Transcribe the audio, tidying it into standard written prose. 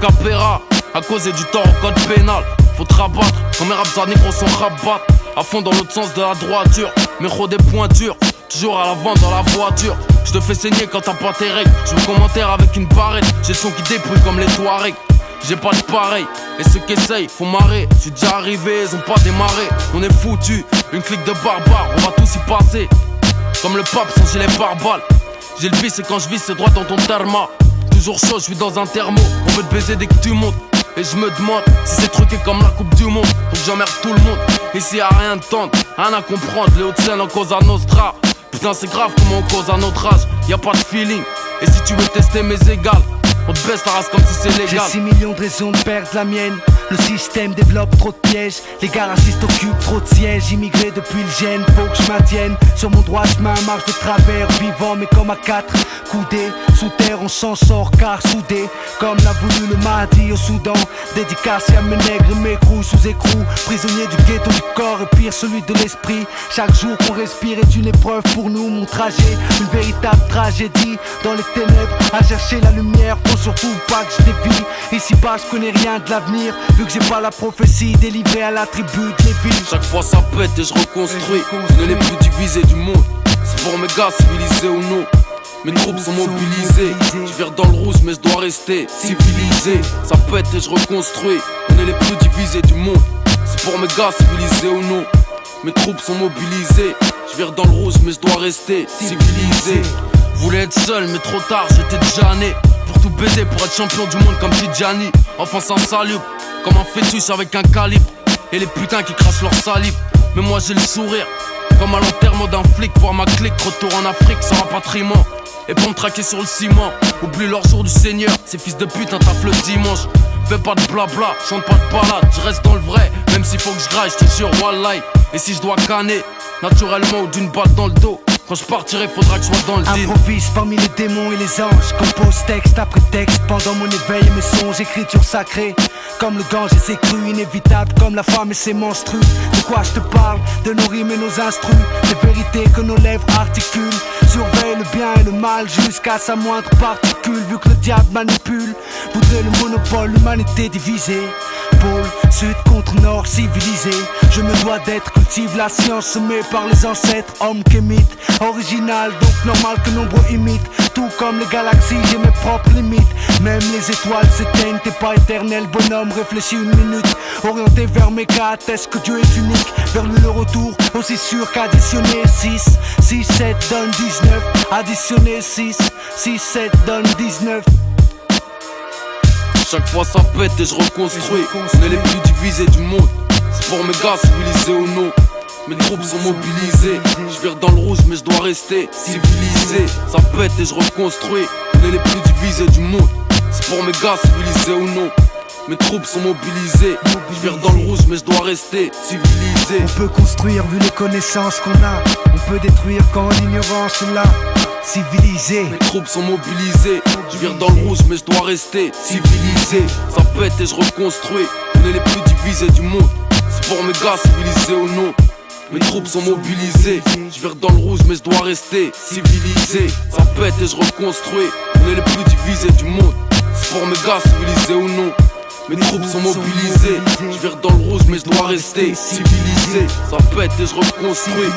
capéra, à causer du tort au code pénal. Faut te rabattre, quand mes raps à négro sont rabattent. À fond dans l'autre sens de la droiture, méro des pointures, toujours à l'avant dans la voiture. Je te fais saigner quand t'as pas tes règles. Je me commentaire avec une barrette, j'ai le son qui débrouille comme les Touaregs. J'ai pas de pareil, et ceux qui essayent, faut marrer. J'suis déjà arrivé, ils ont pas démarré. On est foutus, une clique de barbares, on va tous y passer. Comme le pape sans gilet pare-balles. J'ai le vice et quand je vis c'est droit dans ton therma. Toujours chaud, je suis dans un thermo. On veut te baiser dès que tu montes. Et je me demande si c'est truqué comme la coupe du monde. Donc j'emmerde tout le monde, ici y'a rien de tendre, rien à comprendre, les hautes scènes en cause à Nostra. Putain c'est grave comment on cause à notre âge. Y'a pas de feeling, et si tu veux tester mes égales, on te baisse ta race comme si c'est légal. J'ai 6 millions de raisons de perdre la mienne. Le système développe trop de pièges. Les gars racistes occupent trop de sièges. Immigré depuis le gène, faut que je maintienne sur mon droit chemin, marche de travers. Vivant mais comme à 4 coudés. Sous terre on s'en sort car soudés. Comme l'a voulu le Mahdi au Soudan. Dédicacé à mes nègres et mes crews sous écrou. Prisonnier du ghetto du corps et pire celui de l'esprit. Chaque jour qu'on respire est une épreuve pour nous. Mon trajet, une véritable tragédie. Dans les ténèbres, à chercher la lumière. Faut surtout pas que je dévie. Ici-bas je connais rien de l'avenir. Vu que j'ai pas la prophétie délivrée à la tribu de Lévi. Chaque fois ça pète et je reconstruis. On est les plus divisés du monde. C'est pour mes gars civilisés ou non. Mes troupes sont mobilisées. Je vire dans le rouge mais je dois rester civilisé. Ça pète et je reconstruis. On est les plus divisés du monde. C'est pour mes gars civilisés ou non. Mes troupes sont mobilisées. Je vire dans le rouge mais je dois rester civilisé. Voulais être seul mais trop tard j'étais déjà né. Pour tout baiser, pour être champion du monde comme Tidjani. Enfin sans salut, comme un fœtus avec un calibre. Et les putains qui crachent leur salive. Mais moi j'ai le sourire, comme à l'enterrement d'un flic. Voir ma clique, retour en Afrique sans rapatriement. Et pour me traquer sur le ciment, oublie leur jour du Seigneur. Ces fils de pute, un taf le dimanche. Fais pas de blabla, chante pas de balade. Je reste dans le vrai, même s'il faut que je graille, je te jure, wallahi. Et si je dois canner, naturellement ou d'une balle dans le dos. Quand je partirai, faudra que je sois dans le deal. Improvise parmi les démons et les anges. Compose texte après texte. Pendant mon éveil et mes songes, écriture sacrée. Comme le Gange et ses crues, inévitable comme la femme et ses menstrues. De quoi je te parle? De nos rimes et nos instrus. Des vérités que nos lèvres articulent. Surveille le bien et le mal jusqu'à sa moindre particule. Vu que le diable manipule, voudrait le monopole, l'humanité divisée. Pôle, sud contre nord, civilisé. Je me dois d'être, cultive la science semée par les ancêtres. Homme qu'émite, original, donc normal que nombreux imitent. Tout comme les galaxies, j'ai mes propres limites. Même les étoiles s'éteignent, t'es pas éternel bonhomme. Réfléchis une minute, orienté vers mes cas. Est-ce que Dieu est unique? Vers le retour, aussi sûr qu'additionner 6 6, 7 donne 19. Additionner 6 6, 7 donne 19. Chaque fois ça pète et je reconstruis. On est les plus divisés du monde. C'est pour mes gars civilisés ou non. Mes troupes sont mobilisées. Je vire dans le rouge mais je dois rester civilisé. Ça pète et je reconstruis. On est les plus divisés du monde. C'est pour mes gars civilisés ou non. Mes troupes sont mobilisées. Je vire dans le rouge mais je dois rester civilisé. On peut construire vu les connaissances qu'on a. On peut détruire quand l'ignorance est là. Civilisé. Mes troupes sont mobilisées. Je vire dans le rouge mais je dois rester civilisé. Ça pète et je reconstruis. On est les plus divisés du monde. C'est pour mes gars civilisés ou non. Mes troupes sont mobilisées. Je vire dans le rouge mais je dois rester civilisé. Ça pète et je reconstruis. On est les plus divisés du monde. C'est pour mes gars civilisés ou non. Mes troupes sont mobilisées. Je vire dans le rouge mais je dois rester civilisé. Ça pète et je reconstruis.